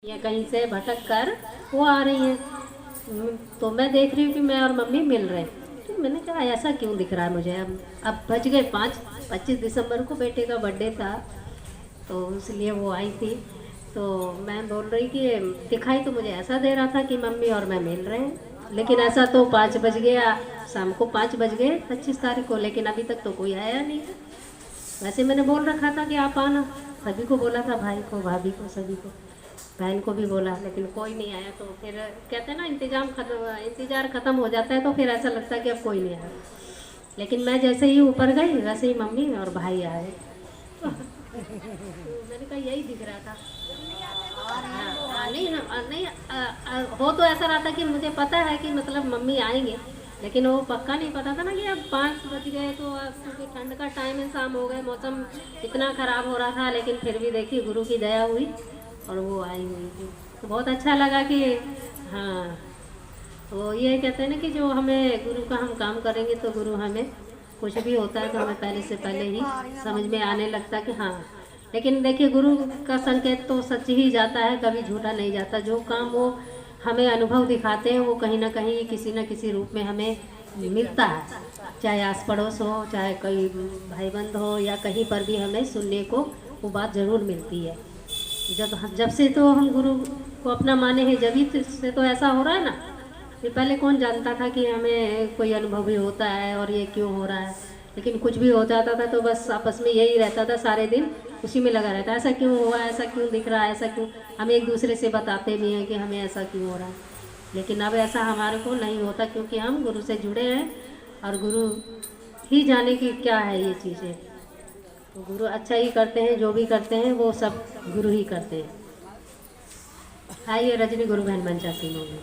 या कहीं से भटक कर वो आ रही हैं। तो मैं देख रही हूँ कि मैं और मम्मी मिल रहे हैं। तो मैंने कहा ऐसा क्यों दिख रहा है मुझे। अब बज गए 25 दिसंबर को बेटे का बर्थडे था, तो इसलिए वो आई थी। तो मैं बोल रही कि दिखाई तो मुझे ऐसा दे रहा था कि मम्मी और मैं मिल रहे हैं, लेकिन ऐसा तो 5 बज गया, शाम को 5 बज गए 25 तारीख को, लेकिन अभी तक तो कोई आया नहीं। वैसे मैंने बोल रखा था कि आप आना, सभी को बोला था, भाई को, भाभी को, सभी को, बहन को भी बोला, लेकिन कोई नहीं आया। तो फिर कहते हैं ना, इंतज़ार ख़त्म हो जाता है, तो फिर ऐसा लगता है कि अब कोई नहीं आया। लेकिन मैं जैसे ही ऊपर गई वैसे ही मम्मी और भाई आए। तो मैंने कहा यही दिख रहा था। नहीं, हो तो ऐसा रहा था कि मुझे पता है कि मतलब मम्मी आएंगे, लेकिन वो पक्का नहीं पता था ना कि अब 5 बज गए। तो अब क्योंकि ठंड का टाइम है, शाम हो गए, मौसम इतना ख़राब हो रहा था, लेकिन फिर भी देखिए गुरु की दया हुई और वो आई हुई थी। तो बहुत अच्छा लगा कि हाँ, तो ये कहते हैं ना कि जो हमें गुरु का हम काम करेंगे तो गुरु हमें कुछ भी होता है तो हमें पहले से पहले ही समझ में आने लगता है कि हाँ। लेकिन देखिए गुरु का संकेत तो सच ही जाता है, कभी झूठा नहीं जाता। जो काम वो हमें अनुभव दिखाते हैं वो कहीं ना कहीं किसी न किसी रूप में हमें मिलता है, चाहे आस पड़ोस हो, चाहे कोई भाई बंद हो, या कहीं पर भी हमें सुनने को वो बात ज़रूर मिलती है। जब से तो हम गुरु को अपना माने हैं, जब ही से तो ऐसा हो रहा है ना। ये पहले कौन जानता था कि हमें कोई अनुभव भी होता है और ये क्यों हो रहा है। लेकिन कुछ भी हो जाता था तो बस आपस में यही रहता था, सारे दिन उसी में लगा रहता है, ऐसा क्यों हुआ, ऐसा क्यों दिख रहा है, ऐसा क्यों। हम एक दूसरे से बताते भी हैं कि हमें ऐसा क्यों हो रहा है। लेकिन अब ऐसा हमारे को नहीं होता, क्योंकि हम गुरु से जुड़े हैं और गुरु ही जाने की क्या है ये चीज़ें। तो गुरु अच्छा ही करते हैं, जो भी करते हैं वो सब गुरु ही करते हैं। आइए रजनी गुरु बहन मंचा सिंह होंगे।